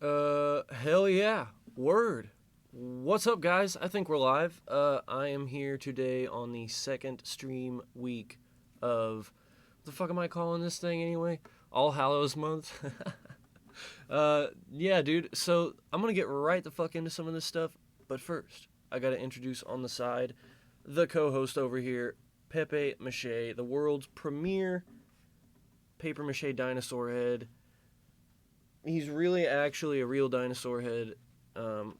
Hell yeah. Word. What's up, guys? I think we're live. I am here today on the second stream week of. What the fuck am I calling this thing anyway? All Hallows month. Yeah, dude. So I'm gonna get right the fuck into some of this stuff. But first, I gotta introduce on the side the co host over here, Pepe Mache, the world's premier paper mache dinosaur head. He's really actually a real dinosaur head. Um,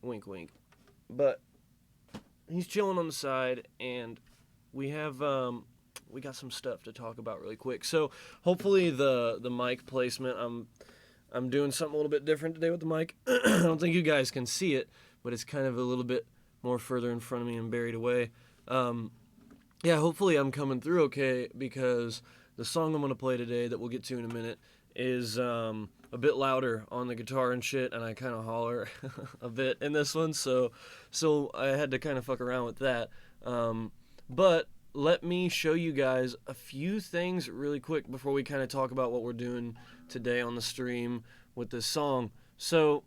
Wink, wink. But he's chilling on the side, and we have we got some stuff to talk about really quick. So hopefully the mic placement. I'm doing something a little bit different today with the mic. I don't think you guys can see it, but it's kind of a little bit more further in front of me and buried away. Yeah, hopefully I'm coming through okay because the song I'm gonna play today that we'll get to in a minute is a bit louder on the guitar and shit, and I kind of holler a bit in this one, so I had to kind of fuck around with that. But let me show you guys a few things really quick before we kind of talk about what we're doing today on the stream with this song. So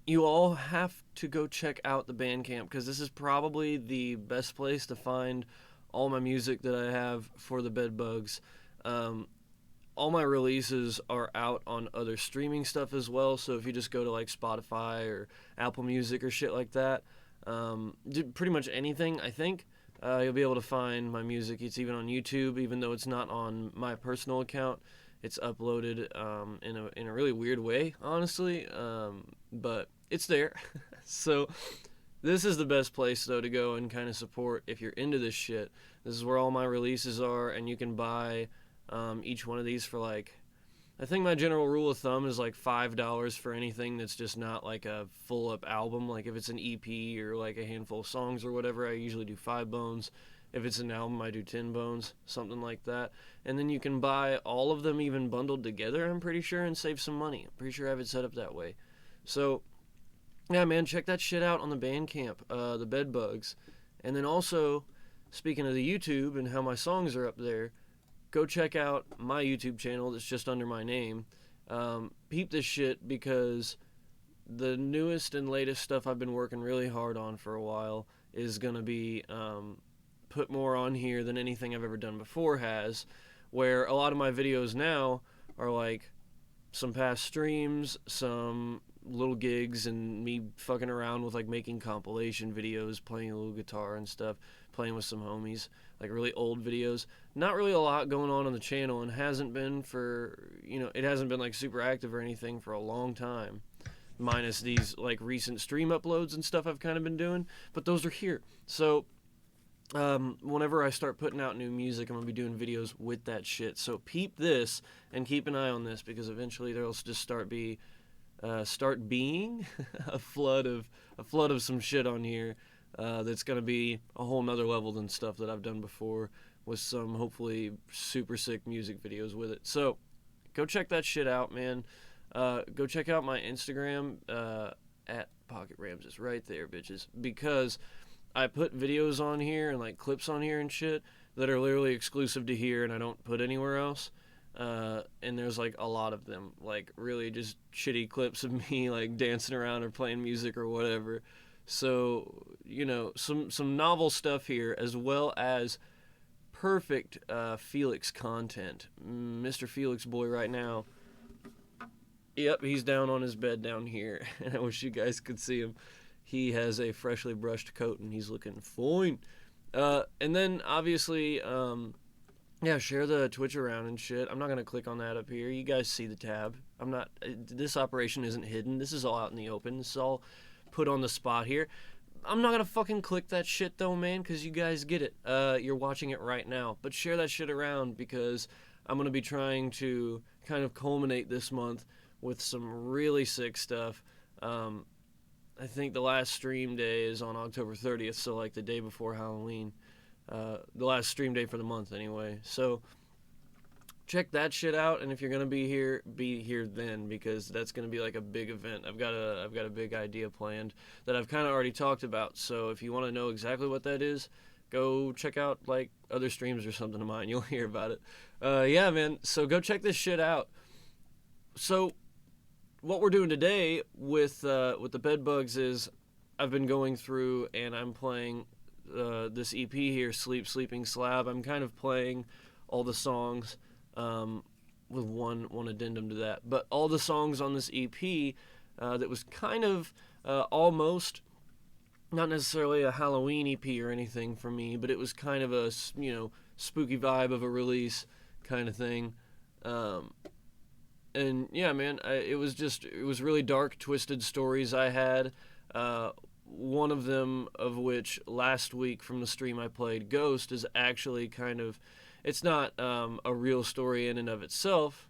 you all have to go check out the Bandcamp because this is probably the best place to find all my music that I have for the Bedbugs. All my releases are out on other streaming stuff as well, so if you just go to like Spotify or Apple Music or shit like that, pretty much anything, I think, you'll be able to find my music. It's even on YouTube, even though it's not on my personal account. It's uploaded in a really weird way, honestly, but it's there. So this is the best place, though, to go and kind of support if you're into this shit. This is where all my releases are, and you can buy each one of these for like, I think my general rule of thumb is like $5 for anything that's just not like a full up album. Like if it's an EP or like a handful of songs or whatever, I usually do 5 bones. If it's an album, I do 10 bones, something like that. And then you can buy all of them even bundled together, I'm pretty sure, and save some money. I'm pretty sure I have it set up that way. So, yeah, man, check that shit out on the Bandcamp, the Bedbugs. And then also, speaking of the YouTube and how my songs are up there, go check out my YouTube channel that's just under my name. Peep this shit because the newest and latest stuff I've been working really hard on for a while is going to be put more on here than anything I've ever done before has, where a lot of my videos now are like some past streams, some little gigs, and me fucking around with like making compilation videos, playing a little guitar and stuff, playing with some homies, like really old videos. Not really a lot going on the channel, and hasn't been for, it hasn't been like super active or anything for a long time, minus these like recent stream uploads and stuff I've kind of been doing, but those are here. So whenever I start putting out new music, I'm gonna be doing videos with that shit. So peep this and keep an eye on this, because eventually there'll just start being a flood of some shit on here that's gonna be a whole nother level than stuff that I've done before, with some hopefully super sick music videos with it. So go check that shit out, man. Go check out my Instagram at Pocket Rams. It's right there, bitches, because I put videos on here and like clips on here and shit that are literally exclusive to here, and I don't put anywhere else. And there's like a lot of them, like really just shitty clips of me like dancing around or playing music or whatever. So some novel stuff here, as well as perfect Felix content. Mr. Felix boy right now. Yep, he's down on his bed down here, and I wish you guys could see him. He has a freshly brushed coat, and he's looking fine. And then, obviously, share the Twitch around and shit. I'm not going to click on that up here. You guys see the tab. This operation isn't hidden. This is all out in the open. This is all put on the spot here. I'm not going to fucking click that shit, though, man, because you guys get it. You're watching it right now. But share that shit around, because I'm going to be trying to kind of culminate this month with some really sick stuff. I think the last stream day is on October 30th, so like the day before Halloween. The last stream day for the month, anyway. So check that shit out, and if you're gonna be here then, because that's gonna be like a big event. I've got a big idea planned that I've kind of already talked about. So if you want to know exactly what that is, go check out like other streams or something of mine. You'll hear about it. Yeah, man. So go check this shit out. So what we're doing today with the bed bugs is I've been going through and I'm playing this EP here, Sleeping Slab. I'm kind of playing all the songs with one addendum to that. But all the songs on this EP that was kind of almost, not necessarily a Halloween EP or anything for me, but it was kind of a, spooky vibe of a release kind of thing. And yeah, man, it was really dark, twisted stories I had. One of them of which last week from the stream I played, Ghost, is actually kind of, it's not a real story in and of itself.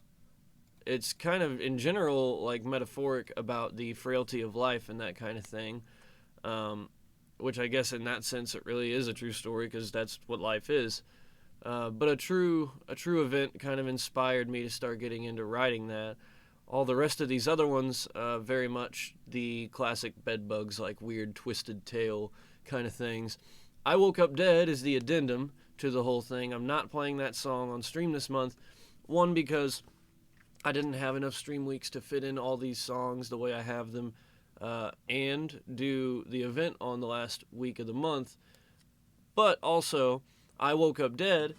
It's kind of, in general, like metaphoric about the frailty of life and that kind of thing. Which I guess in that sense it really is a true story because that's what life is. But a true event kind of inspired me to start getting into writing that. All the rest of these other ones, very much the classic bedbugs, like weird twisted tale kind of things. I Woke Up Dead is the addendum to the whole thing. I'm not playing that song on stream this month. One, because I didn't have enough stream weeks to fit in all these songs the way I have them, and do the event on the last week of the month. But also, I Woke Up Dead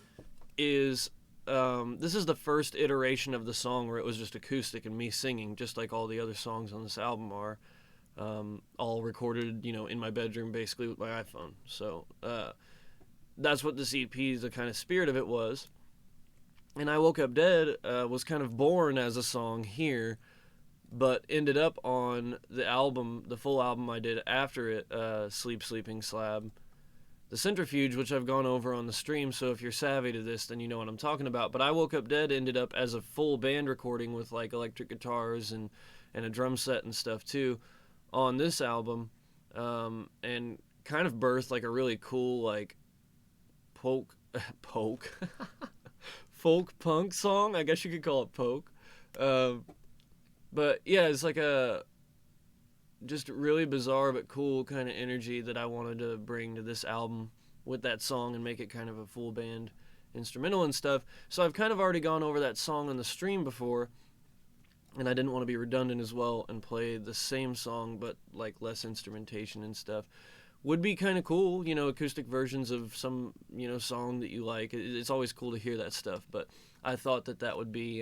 is, this is the first iteration of the song where it was just acoustic and me singing, just like all the other songs on this album are, all recorded, in my bedroom basically with my iPhone. So, that's what this EP, the kind of spirit of it was. And I Woke Up Dead was kind of born as a song here, but ended up on the album, the full album I did after it, Sleeping Slab. The Centrifuge, which I've gone over on the stream, so if you're savvy to this, then you know what I'm talking about. But I Woke Up Dead ended up as a full band recording with like electric guitars and a drum set and stuff too on this album, and kind of birthed like a really cool like folk punk song. I guess you could call it folk. But yeah, it's like a just really bizarre but cool kind of energy that I wanted to bring to this album with that song and make it kind of a full band instrumental and stuff. So I've kind of already gone over that song on the stream before, and I didn't want to be redundant as well and play the same song but like less instrumentation and stuff. Would be kind of cool, acoustic versions of some, song that you like. It's always cool to hear that stuff, but I thought that would be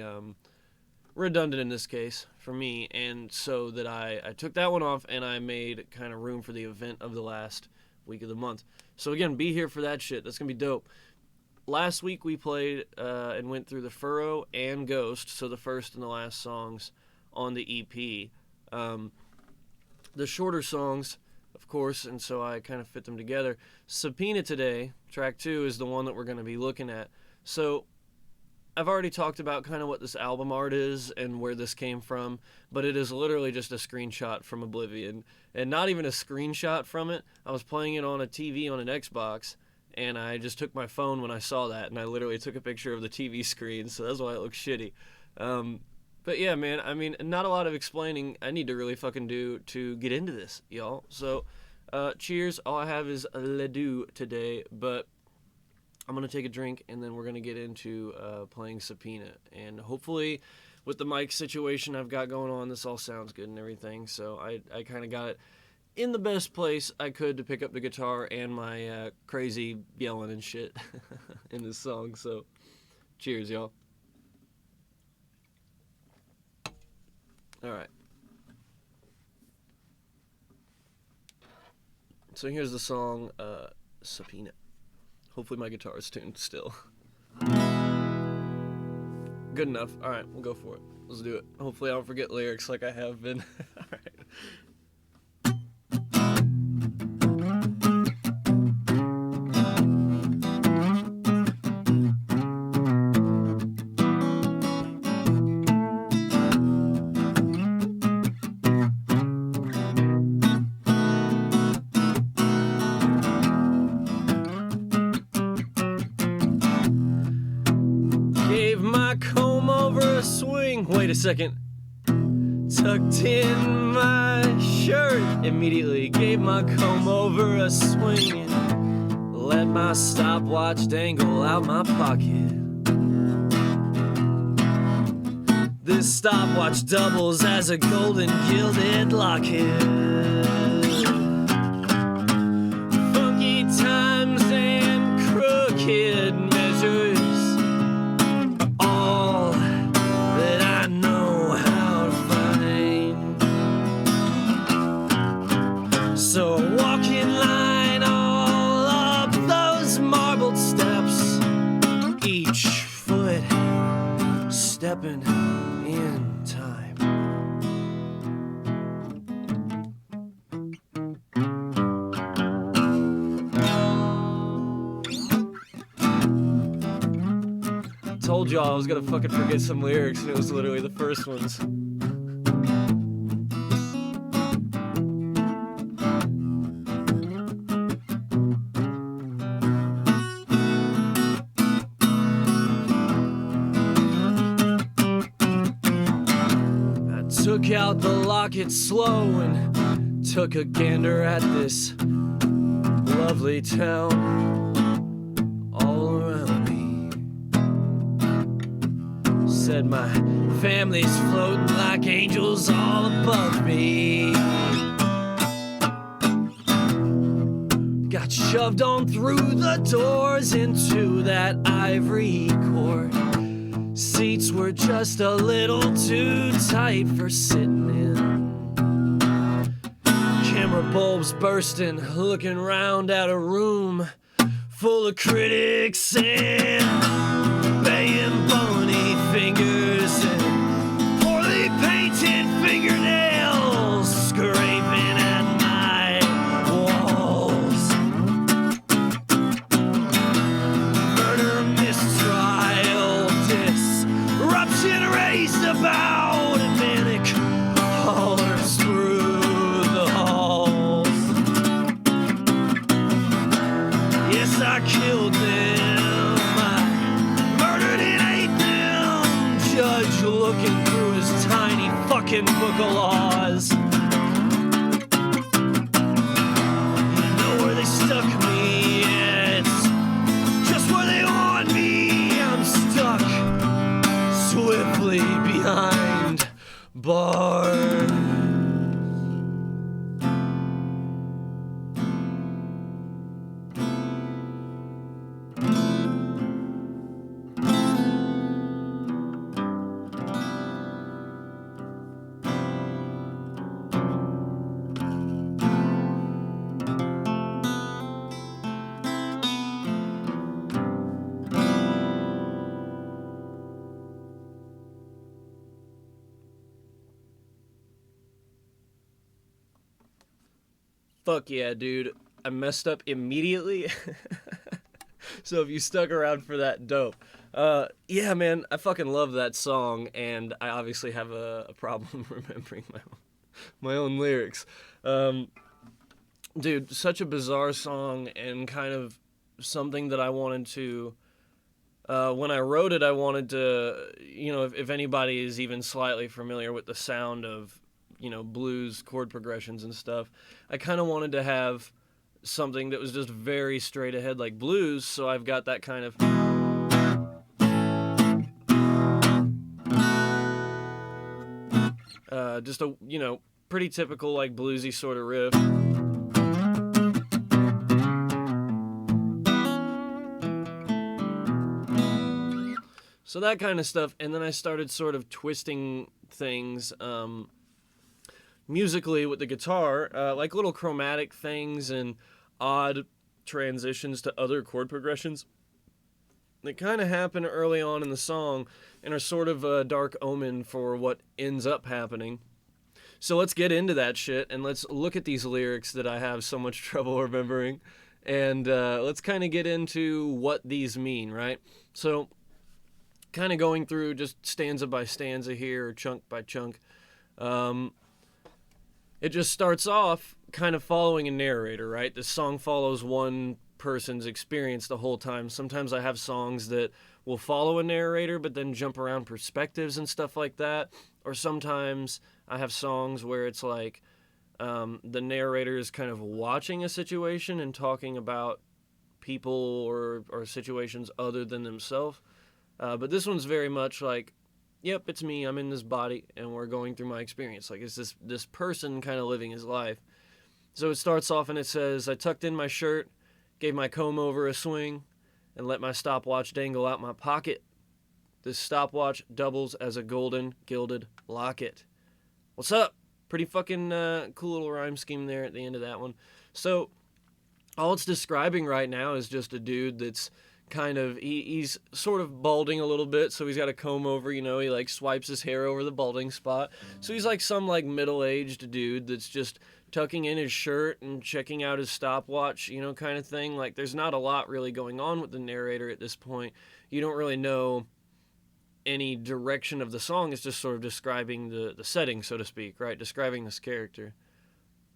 redundant in this case for me, and so that I took that one off and I made kind of room for the event of the last week of the month. So again, be here for that shit. That's gonna be dope. Last week we played and went through the Furrow and Ghost, so the first and the last songs on the EP. The shorter songs, of course, and so I kind of fit them together. Subpoena today, track 2, is the one that we're going to be looking at. So I've already talked about kind of what this album art is and where this came from, but it is literally just a screenshot from Oblivion. And not even a screenshot from it. I was playing it on a TV on an Xbox, and I just took my phone when I saw that, and I literally took a picture of the TV screen, so that's why it looks shitty. But yeah, man, I mean, not a lot of explaining I need to really fucking do to get into this, y'all. So, cheers. All I have is Ledoux today, but I'm going to take a drink, and then we're going to get into playing Subpoena. And hopefully, with the mic situation I've got going on, this all sounds good and everything. So I kind of got it in the best place I could to pick up the guitar and my crazy yelling and shit in this song. So, cheers, y'all. All right. So here's the song, Subpoena. Hopefully my guitar is tuned still. Good enough. All right, we'll go for it. Let's do it. Hopefully I don't forget lyrics like I have been. All right. Wait a second. Tucked in my shirt, immediately gave my comb over a swing and let my stopwatch dangle out my pocket. This stopwatch doubles as a golden gilded locket. Funky times and crooked measures are all that I know how to find. So I walk in line all up those marbled steps, each foot stepping in time. I told y'all I was gonna fucking forget some lyrics, and it was literally the first ones. Took out the locket slow and took a gander at this lovely town all around me. Said my family's floating like angels all above me. Got shoved on through the doors into that ivory court. Seats were just a little too tight for sitting in. Camera bulbs bursting, looking round at a room full of critics and baying bony fingers and poorly painted fingernails scraping at my walls. Murder mistrial disruption raised about and manic hollers through the halls. Yes, I killed them, I murdered and ate them. Judge looking through his tiny fucking book of laws. You know where they stuck me, it's just where they want me. I'm stuck swiftly behind bars. Fuck yeah, dude. I messed up immediately. So if you stuck around for that, dope. Yeah, man, I fucking love that song, and I obviously have a problem remembering my own lyrics. Dude, such a bizarre song, and kind of something that I wanted to... when I wrote it, I wanted to, if anybody is even slightly familiar with the sound of, blues chord progressions and stuff, I kind of wanted to have something that was just very straight ahead like blues, so I've got that kind of... just a, pretty typical, like, bluesy sort of riff. So that kind of stuff, and then I started sort of twisting things musically with the guitar, like little chromatic things and odd transitions to other chord progressions that kind of happen early on in the song and are sort of a dark omen for what ends up happening. So let's get into that shit, and let's look at these lyrics that I have so much trouble remembering, and let's kind of get into what these mean, right? So kind of going through just stanza by stanza here, or chunk by chunk. It just starts off kind of following a narrator, right? The song follows one person's experience the whole time. Sometimes I have songs that will follow a narrator but then jump around perspectives and stuff like that. Or sometimes I have songs where it's like the narrator is kind of watching a situation and talking about people or situations other than themselves. But this one's very much like yep, it's me. I'm in this body, and we're going through my experience. Like, it's this person kind of living his life. So it starts off and it says, I tucked in my shirt, gave my comb over a swing, and let my stopwatch dangle out my pocket. This stopwatch doubles as a golden gilded locket. What's up? Pretty fucking cool little rhyme scheme there at the end of that one. So all it's describing right now is just a dude that's kind of, he's sort of balding a little bit, so he's got a comb over, you know, he like swipes his hair over the balding spot. So he's like some like middle-aged dude that's just tucking in his shirt and checking out his stopwatch, you know, kind of thing. Like, there's not a lot really going on with the narrator at this point. You don't really know any direction of the song. It's just sort of describing the setting, so to speak, right? Describing this character.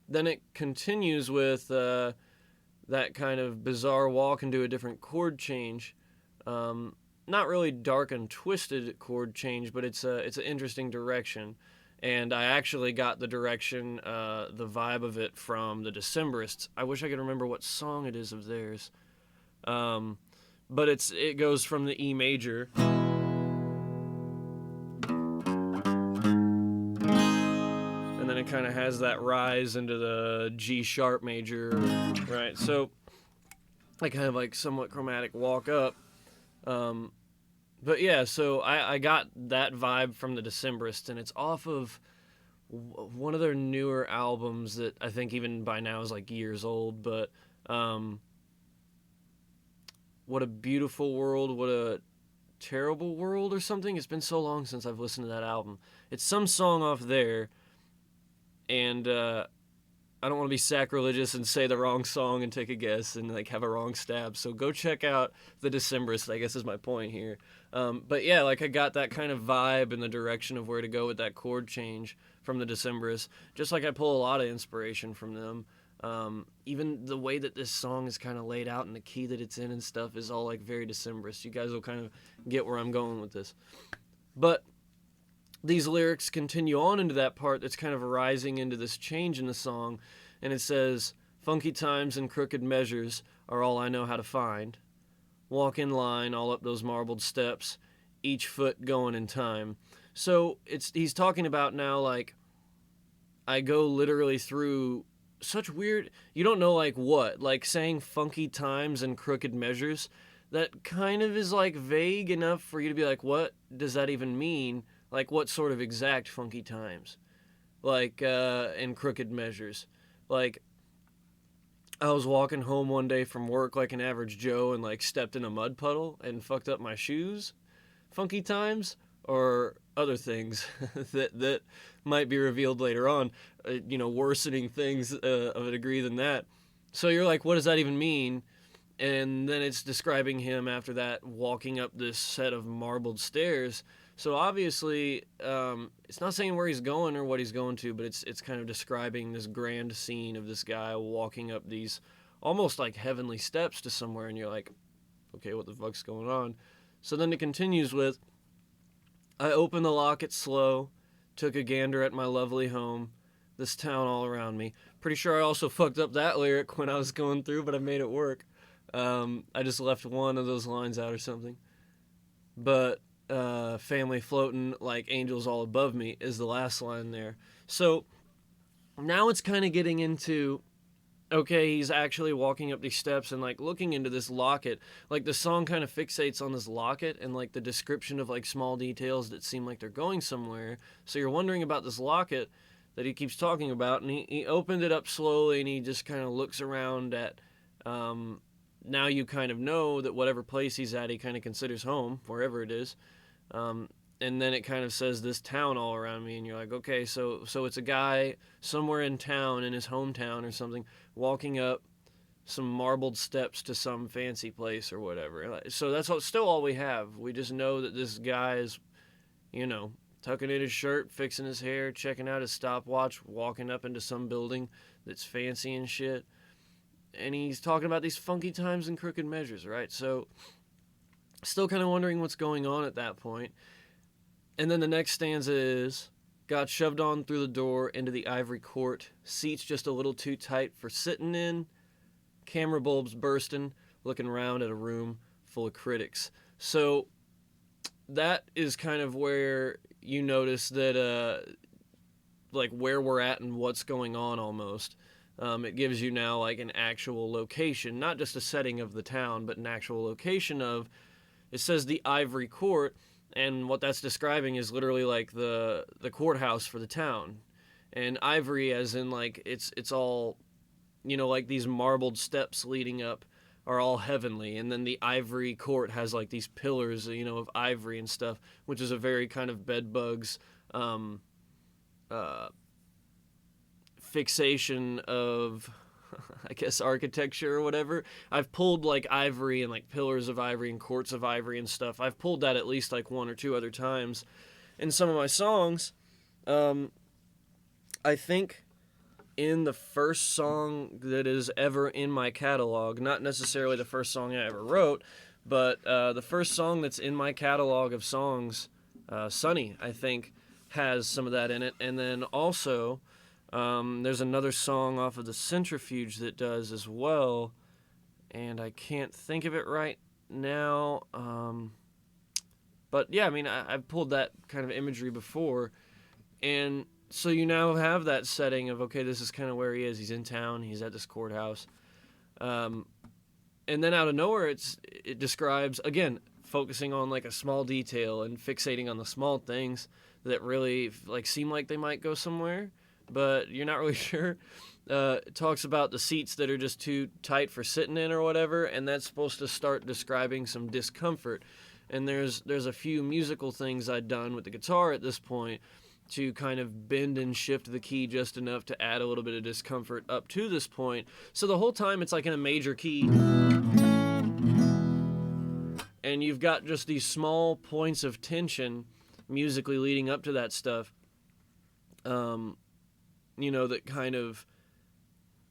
Then it continues with that kind of bizarre walk into a different chord change. Not really dark and twisted chord change, but it's an interesting direction. And I actually got the direction, the vibe of it from the Decemberists. I wish I could remember what song it is of theirs. But it goes from the E major. And then it kind of has that rise into the G sharp major, right? So I kind of like somewhat chromatic walk up. But yeah, so I got that vibe from the Decemberists, and it's off of one of their newer albums that I think even by now is like years old, but What a Beautiful World, What a Terrible World or something. It's been so long since I've listened to that album. It's some song off there, and I don't want to be sacrilegious and say the wrong song and take a guess and like have a wrong stab. So go check out the Decemberists, I guess is my point here. But yeah, like I got that kind of vibe in the direction of where to go with that chord change from the Decemberists. Just like I pull a lot of inspiration from them. Even the way that this song is kind of laid out and the key that it's in and stuff is all like very Decemberist. You guys will kind of get where I'm going with this. But these lyrics continue on into that part that's kind of rising into this change in the song, and it says, funky times and crooked measures are all I know how to find. Walk in line all up those marbled steps, each foot going in time. So he's talking about now, like, I go literally through such weird, you don't know like what, like saying funky times and crooked measures, that kind of is like vague enough for you to be like, what does that even mean? Like, what sort of exact funky times? Like, and crooked measures. Like, I was walking home one day from work like an average Joe and, like, stepped in a mud puddle and fucked up my shoes. Funky times? Or other things that might be revealed later on. Worsening things of a degree than that. So you're like, what does that even mean? And then it's describing him after that walking up this set of marbled stairs. So obviously, it's not saying where he's going or what he's going to, but it's kind of describing this grand scene of this guy walking up these almost like heavenly steps to somewhere, and you're like, okay, what the fuck's going on? So then it continues with, I opened the locket slow, took a gander at my lovely home, this town all around me. Pretty sure I also fucked up that lyric when I was going through, but I made it work. I just left one of those lines out or something. But family floating like angels all above me is the last line there. So now it's kind of getting into, okay, he's actually walking up these steps and like looking into this locket. Like the song kind of fixates on this locket and like the description of like small details that seem like they're going somewhere. So you're wondering about this locket that he keeps talking about, and he opened it up slowly and he just kind of looks around at, now you kind of know that whatever place he's at, he kind of considers home, wherever it is. And then it kind of says this town all around me, and you're like, okay, so it's a guy somewhere in town, in his hometown or something, walking up some marbled steps to some fancy place or whatever. So that's still all we have. We just know that this guy is, tucking in his shirt, fixing his hair, checking out his stopwatch, walking up into some building that's fancy and shit. And he's talking about these funky times and crooked measures, right? So still kind of wondering what's going on at that point. And then the next stanza is, got shoved on through the door into the ivory court, seats just a little too tight for sitting in, camera bulbs bursting, looking around at a room full of critics. So that is kind of where you notice that, like, where we're at and what's going on almost. It gives you now, like, an actual location, not just a setting of the town, but an actual location of, it says the Ivory Court, and what that's describing is literally, like, the courthouse for the town. And ivory as in, like, it's all, like these marbled steps leading up are all heavenly, and then the ivory court has like these pillars, of ivory and stuff, which is a very kind of bedbugs uh, fixation of, I guess, architecture or whatever. I've pulled like ivory and like pillars of ivory and courts of ivory and stuff. I've pulled that at least like one or two other times in some of my songs. I think in the first song that is ever in my catalog, not necessarily the first song I ever wrote, but the first song that's in my catalog of songs, Sunny, I think, has some of that in it. And then also, there's another song off of the Centrifuge that does as well, and I can't think of it right now. But yeah, I mean, I've pulled that kind of imagery before, and so you now have that setting of, okay, this is kind of where he is. He's in town. He's at this courthouse. And then out of nowhere, it describes, again, focusing on like a small detail and fixating on the small things that really like seem like they might go somewhere, but you're not really sure. It talks about the seats that are just too tight for sitting in or whatever, and that's supposed to start describing some discomfort. And there's a few musical things I'd done with the guitar at this point to kind of bend and shift the key just enough to add a little bit of discomfort up to this point. So the whole time it's like in a major key, and you've got just these small points of tension musically leading up to that stuff, that kind of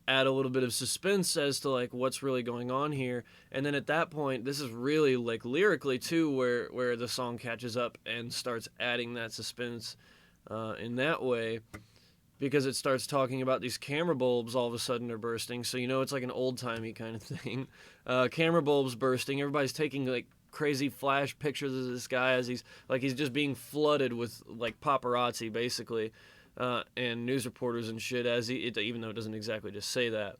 add a little bit of suspense as to like what's really going on here. And then at that point, this is really like lyrically too, where the song catches up and starts adding that suspense in that way, because it starts talking about these camera bulbs all of a sudden are bursting. So it's like an old-timey kind of thing. Camera bulbs bursting. Everybody's taking like crazy flash pictures of this guy as he's just being flooded with like paparazzi basically, and news reporters and shit, even though it doesn't exactly just say that.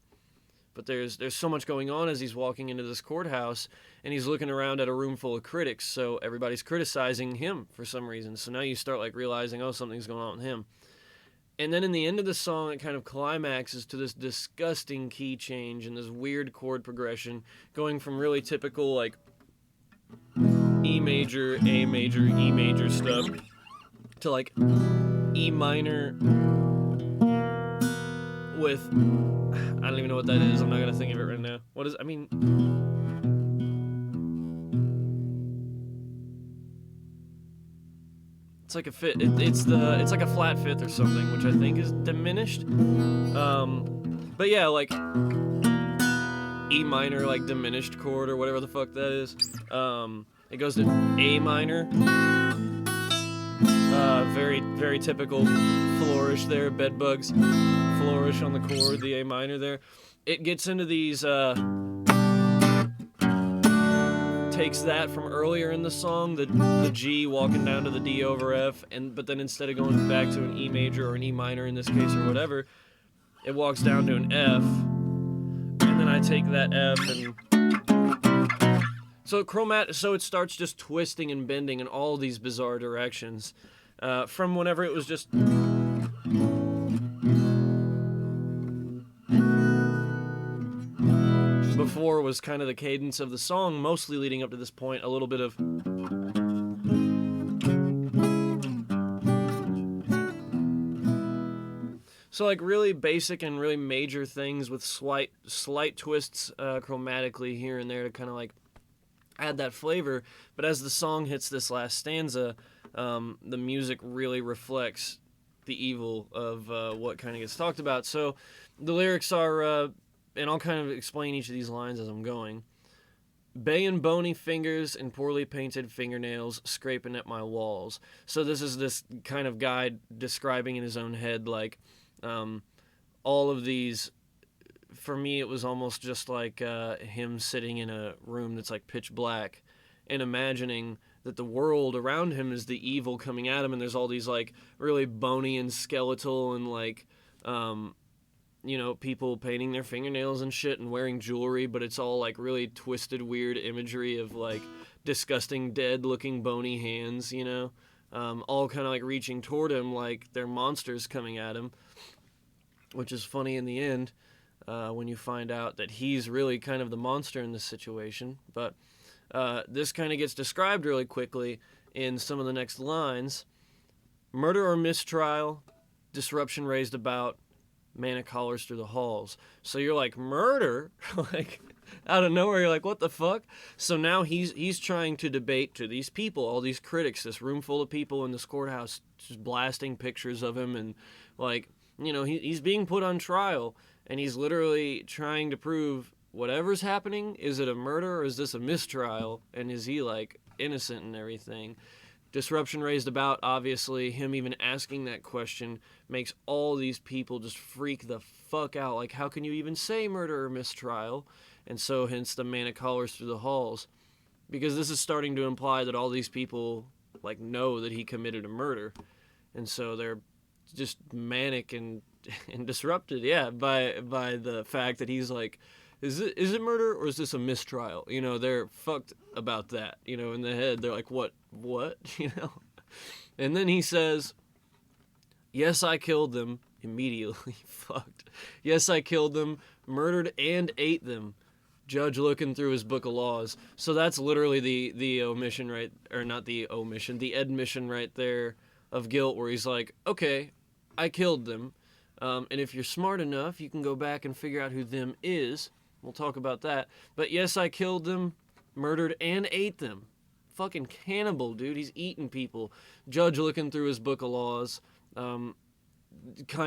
But there's so much going on as he's walking into this courthouse, and he's looking around at a room full of critics, so everybody's criticizing him for some reason. So now you start like realizing, oh, something's going on with him. And then in the end of the song, it kind of climaxes to this disgusting key change and this weird chord progression, going from really typical like E major, A major, E major stuff to like E minor with, I don't even know what that is. I'm not gonna think of it right now. What is? I mean, it's like a fifth. It's like a flat fifth or something, which I think is diminished. But yeah, like E minor, like diminished chord or whatever the fuck that is. It goes to A minor. Very, very typical flourish there, bedbugs flourish on the chord, the A minor there. It gets into these, takes that from earlier in the song, the G walking down to the D over F, but then instead of going back to an E major or an E minor in this case or whatever, it walks down to an F, and then I take that F and... So it starts just twisting and bending in all these bizarre directions. From whenever it was just... Before was kind of the cadence of the song, mostly leading up to this point, a little bit of... So like really basic and really major things with slight twists chromatically here and there to kind of like add that flavor. But as the song hits this last stanza, the music really reflects the evil of what kind of gets talked about. So the lyrics are, and I'll kind of explain each of these lines as I'm going. Bay and bony fingers and poorly painted fingernails scraping at my walls. So this is this kind of guy describing in his own head, like, all of these. For me, it was almost just like him sitting in a room that's like pitch black and imagining that the world around him is the evil coming at him, and there's all these like really bony and skeletal and like people painting their fingernails and shit and wearing jewelry, but it's all like really twisted, weird imagery of like disgusting, dead looking bony hands, all kind of like reaching toward him like they're monsters coming at him, which is funny in the end when you find out that he's really kind of the monster in this situation. But this kind of gets described really quickly in some of the next lines. Murder or mistrial, disruption raised about, manic hollers through the halls. So you're like, murder? Like, out of nowhere, you're like, what the fuck? So now he's trying to debate to these people, all these critics, this room full of people in this courthouse, just blasting pictures of him, and like, he's being put on trial, and he's literally trying to prove whatever's happening, is it a murder or is this a mistrial, and is he like innocent and everything? Disruption raised about, obviously, him even asking that question makes all these people just freak the fuck out. Like, how can you even say murder or mistrial? And so, hence the manic hollers through the halls. Because this is starting to imply that all these people, like, know that he committed a murder. And so they're just manic and disrupted, by the fact that he's like, is it murder or is this a mistrial? They're fucked about that, in the head. They're like, what? And then he says, yes, I killed them. Immediately fucked. Yes, I killed them, murdered and ate them. Judge looking through his book of laws. So that's literally the omission right, or not the omission, the admission right there of guilt, where he's like, okay, I killed them. And if you're smart enough, you can go back and figure out who them is. We'll talk about that. But yes, I killed them, murdered, and ate them. Fucking cannibal, dude. He's eating people. Judge looking through his book of laws, kind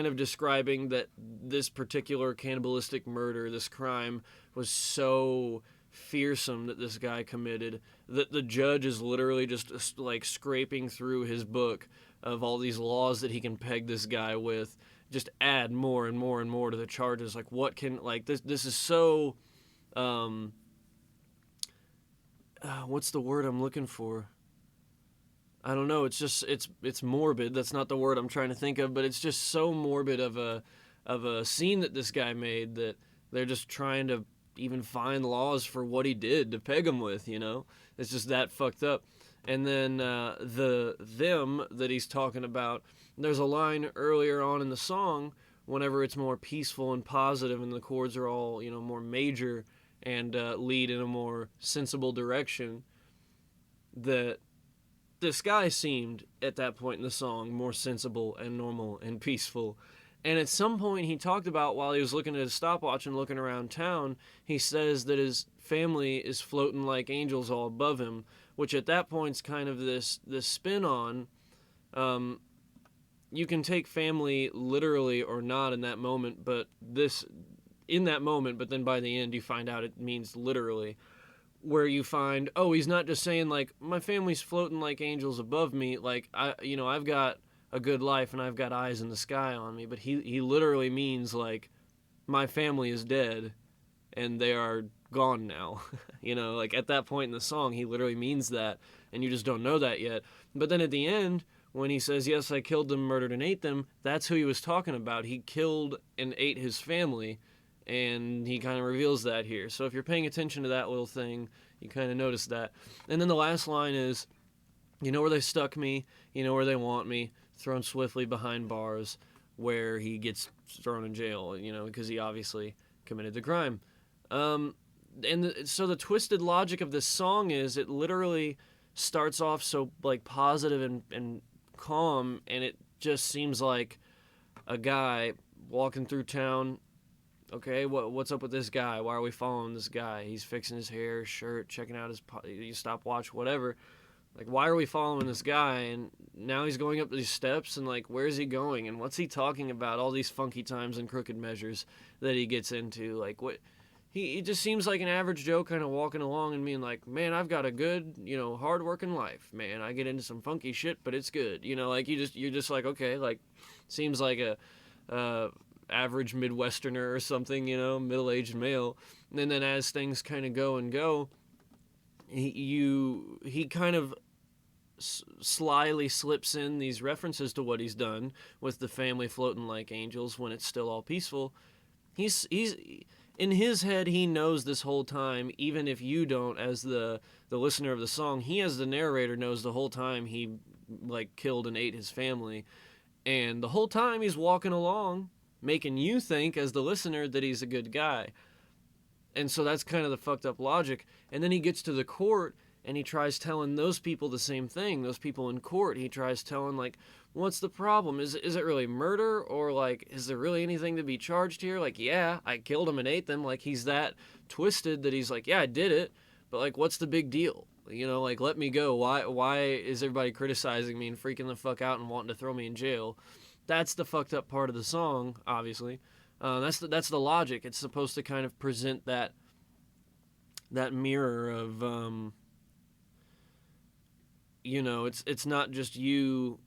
of describing that this particular cannibalistic murder, this crime, was so fearsome that this guy committed that the judge is literally just like scraping through his book of all these laws that he can peg this guy with, just add more and more and more to the charges. Like, what can, like, this is so, what's the word I'm looking for? I don't know. It's just, it's morbid. That's not the word I'm trying to think of, but it's just so morbid of a scene that this guy made that they're just trying to even find laws for what he did to peg him with, It's just that fucked up. And then them that he's talking about, there's a line earlier on in the song, whenever it's more peaceful and positive and the chords are all, more major and lead in a more sensible direction, that this guy seemed, at that point in the song, more sensible and normal and peaceful. And at some point he talked about, while he was looking at his stopwatch and looking around town, he says that his family is floating like angels all above him, which at that point's kind of this spin on, you can take family literally or not in that moment, but then by the end you find out it means literally, where you find, oh, he's not just saying like, my family's floating like angels above me, like, I've got a good life and I've got eyes in the sky on me, but he literally means like, my family is dead and they are gone now. Like at that point in the song, he literally means that, and you just don't know that yet. But then at the end, when he says, yes, I killed them, murdered, and ate them, that's who he was talking about. He killed and ate his family, and he kind of reveals that here. So if you're paying attention to that little thing, you kind of notice that. And then the last line is, you know where they stuck me, you know where they want me, thrown swiftly behind bars, where he gets thrown in jail, because he obviously committed the crime. So the twisted logic of this song is, it literally starts off so like positive and calm, and it just seems like a guy walking through town. Okay, what's up with this guy? Why are we following this guy? He's fixing his hair, shirt, checking out his stopwatch, whatever. Like, why are we following this guy? And now he's going up these steps, and like, where's he going? And what's he talking about? All these funky times and crooked measures that he gets into. Like, what? He just seems like an average Joe kind of walking along and being like, man, I've got a good, hard-working life, man. I get into some funky shit, but it's good. Like, you're just like, okay, like, seems like a average Midwesterner or something, middle-aged male. And then as things kind of go and go, he kind of slyly slips in these references to what he's done with the family floating like angels when it's still all peaceful. He's in his head, he knows this whole time, even if you don't, as the listener of the song. He, as the narrator, knows the whole time he like killed and ate his family, and the whole time he's walking along, making you think as the listener that he's a good guy. And so that's kind of the fucked up logic. And then he gets to the court and he tries telling those people the same thing. Those people in court, he tries telling, like, what's the problem? Is it really murder? Or, like, is there really anything to be charged here? Like, yeah, I killed them and ate them. Like, he's that twisted that he's like, yeah, I did it. But, like, what's the big deal? You know, like, let me go. Why is everybody criticizing me and freaking the fuck out and wanting to throw me in jail? That's the fucked up part of the song, obviously. That's the logic. It's supposed to kind of present that mirror of, you know, it's not just you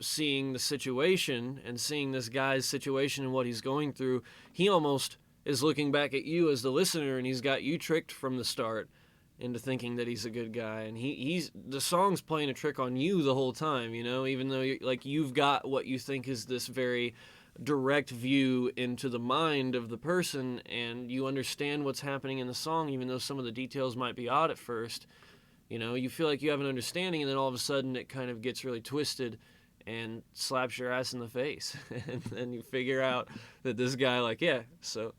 seeing the situation and seeing this guy's situation and what he's going through. He almost is looking back at you as the listener, and he's got you tricked from the start into thinking that he's a good guy. And he's the song's playing a trick on you the whole time, you know, even though you've got what you think is this very direct view into the mind of the person, and you understand what's happening in the song, even though some of the details might be odd at first. You know, you feel like you have an understanding, and then all of a sudden it kind of gets really twisted and slaps your ass in the face. And then you figure out that this guy, like, yeah. So,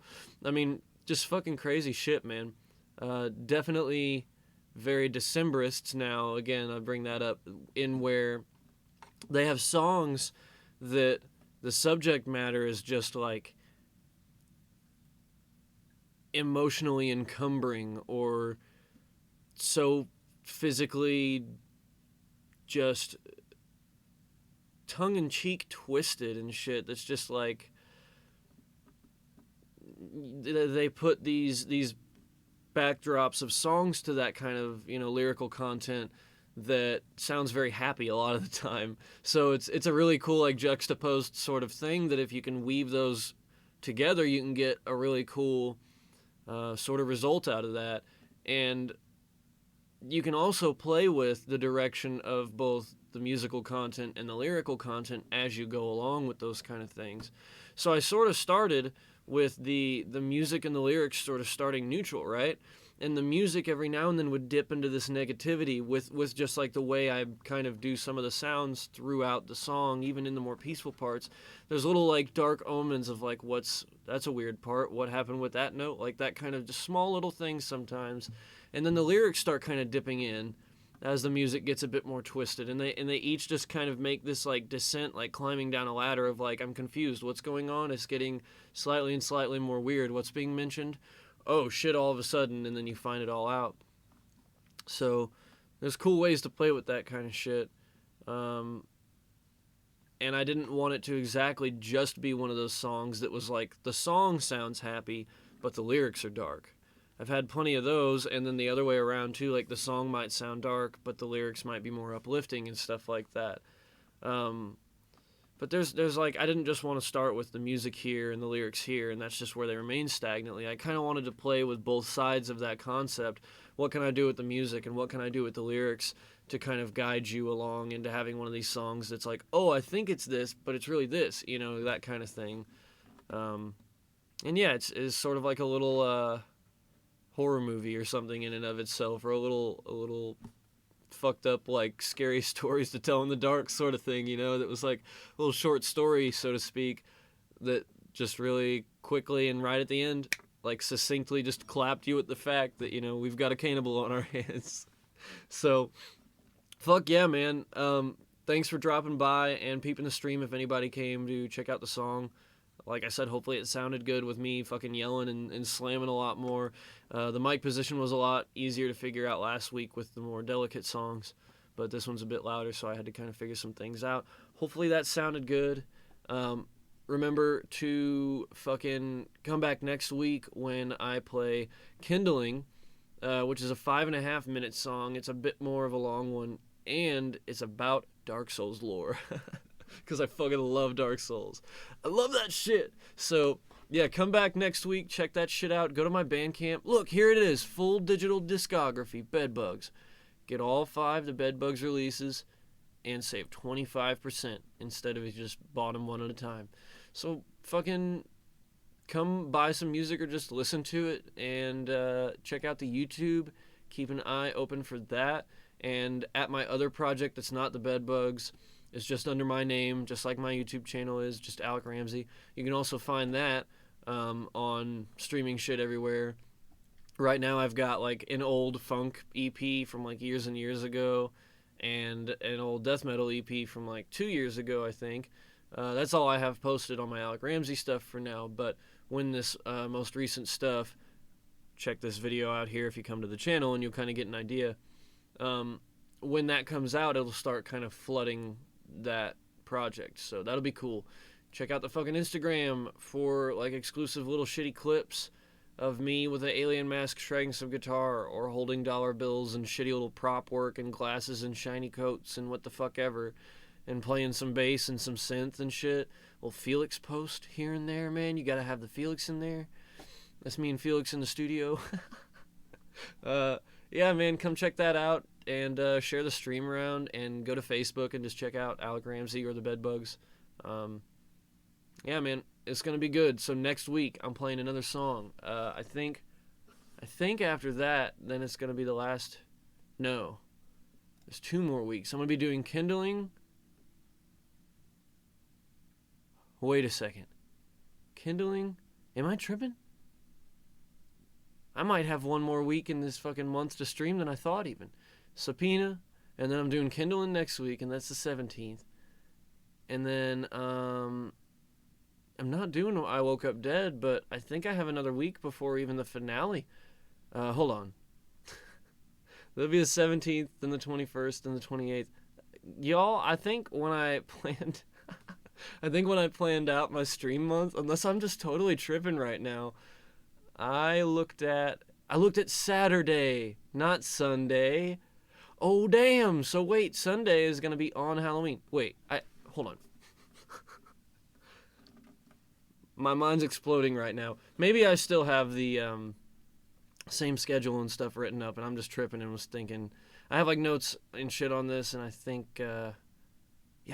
I mean, just fucking crazy shit, man. Definitely very Decemberists now. Again, I bring that up in where they have songs that the subject matter is just, like, emotionally encumbering or so physically just tongue-in-cheek twisted and shit that's just like they put these backdrops of songs to that kind of, you know, lyrical content that sounds very happy a lot of the time. So it's a really cool, like, juxtaposed sort of thing that if you can weave those together, you can get a really cool sort of result out of that. And you can also play with the direction of both the musical content and the lyrical content as you go along with those kind of things. So I sort of started with the music and the lyrics sort of starting neutral, right? And the music every now and then would dip into this negativity with just like the way I kind of do some of the sounds throughout the song, even in the more peaceful parts. There's little like dark omens of like, that's a weird part, what happened with that note, like that kind of just small little things sometimes. And then the lyrics start kind of dipping in as the music gets a bit more twisted, and they each just kind of make this like descent, like climbing down a ladder of like, I'm confused, what's going on? It's getting slightly and slightly more weird. What's being mentioned? Oh shit, all of a sudden, and then you find it all out. So there's cool ways to play with that kind of shit. And I didn't want it to exactly just be one of those songs that was like, the song sounds happy, but the lyrics are dark. I've had plenty of those, and then the other way around too, like the song might sound dark, but the lyrics might be more uplifting and stuff like that. But there's like, I didn't just want to start with the music here and the lyrics here, and that's just where they remain stagnantly. I kind of wanted to play with both sides of that concept. What can I do with the music, and what can I do with the lyrics to kind of guide you along into having one of these songs that's like, oh, I think it's this, but it's really this, you know, that kind of thing. And yeah, it's sort of like a little horror movie or something in and of itself, or a little fucked up like scary stories to tell in the dark sort of thing, you know, that was like a little short story, so to speak, that just really quickly and right at the end, like succinctly just clapped you with the fact that, you know, we've got a cannibal on our hands. So fuck yeah, man. Thanks for dropping by and peeping the stream if anybody came to check out the song. Like I said, hopefully it sounded good with me fucking yelling and slamming a lot more. The mic position was a lot easier to figure out last week with the more delicate songs, but this one's a bit louder, so I had to kind of figure some things out. Hopefully that sounded good. Remember to fucking come back next week when I play Kindling, which is a 5.5 minute song. It's a bit more of a long one, and it's about Dark Souls lore. Because I fucking love Dark Souls. I love that shit. So, yeah, come back next week. Check that shit out. Go to my Bandcamp. Look, here it is. Full digital discography. Bedbugs. get all 5 The Bedbugs releases, and save 25% instead of just bought them one at a time. So fucking come buy some music or just listen to it, and check out the YouTube. Keep an eye open for that. And at my other project that's not The Bedbugs, it's just under my name, just like my YouTube channel is, just Alec Ramsey. You can also find that on streaming shit everywhere. Right now I've got like an old funk EP from like years and years ago, and an old death metal EP from like 2 years ago, I think. That's all I have posted on my Alec Ramsey stuff for now, but when this most recent stuff, check this video out here if you come to the channel and you'll kind of get an idea. When that comes out, it'll start kind of flooding that project, so that'll be cool. Check out the fucking Instagram for like exclusive little shitty clips of me with an alien mask shredding some guitar, or holding dollar bills and shitty little prop work and glasses and shiny coats and what the fuck ever, and playing some bass and some synth and shit. Well, Felix post here and there, man. You gotta have the Felix in there. That's me and Felix in the studio. Yeah, man, come check that out, and share the stream around, and go to Facebook and just check out Alec Ramsey or The Bedbugs. Yeah, man, it's gonna be good. So next week I'm playing another song. I think after that, then it's gonna be the last. No, there's 2 more weeks. I'm gonna be doing Kindling. Wait a second, Kindling? Am I tripping? I might have 1 more week in this fucking month to stream than I thought even. Subpoena, and then I'm doing Kindling next week, and that's the 17th. And then I'm not doing I Woke Up Dead, but I think I have another week before even the finale. Hold on. That'll be the 17th, then the 21st, then the 28th. Y'all, I think when I planned out my stream month, unless I'm just totally tripping right now, I looked at Saturday, not Sunday. Oh damn. So wait, Sunday is going to be on Halloween. Wait, hold on. My mind's exploding right now. Maybe I still have the same schedule and stuff written up, and I'm just tripping and was thinking. I have like notes and shit on this, and I think, I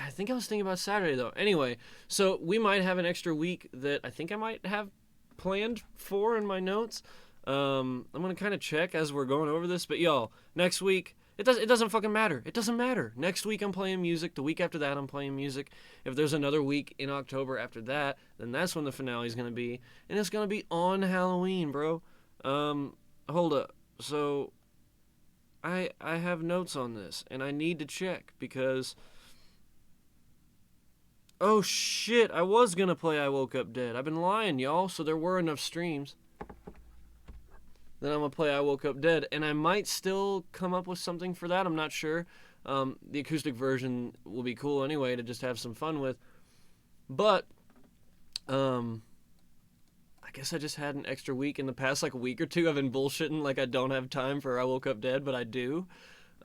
think I was thinking about Saturday though. Anyway, so we might have an extra week that I think I might have planned for in my notes. I'm gonna kind of check as we're going over this, but y'all, next week. It doesn't fucking matter. It doesn't matter. Next week I'm playing music. The week after that I'm playing music. If there's another week in October after that, then that's when the finale is going to be. And it's going to be on Halloween, bro. Hold up. So, I have notes on this, and I need to check, because... Oh, shit. I was going to play I Woke Up Dead. I've been lying, y'all, so there were enough streams. Then I'm going to play I Woke Up Dead, and I might still come up with something for that. I'm not sure. The acoustic version will be cool anyway to just have some fun with. But, I guess I just had an extra week. In the past, like, a week or two, I've been bullshitting like I don't have time for I Woke Up Dead, but I do.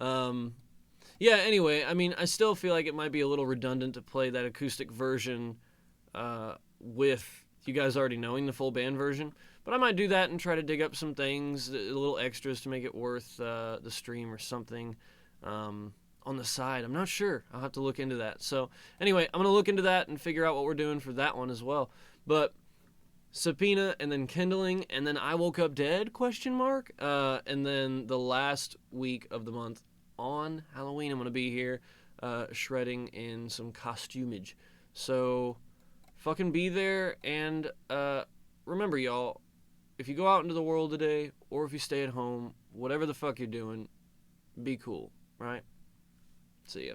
Yeah, anyway, I mean, I still feel like it might be a little redundant to play that acoustic version with you guys already knowing the full band version. But I might do that and try to dig up some things, little extras to make it worth the stream or something on the side. I'm not sure. I'll have to look into that. So anyway, I'm going to look into that and figure out what we're doing for that one as well. But Subpoena, and then Kindling, and then I Woke Up Dead, ? And then the last week of the month on Halloween, I'm going to be here shredding in some costumage. So fucking be there, and remember, y'all, if you go out into the world today, or if you stay at home, whatever the fuck you're doing, be cool, right? See ya.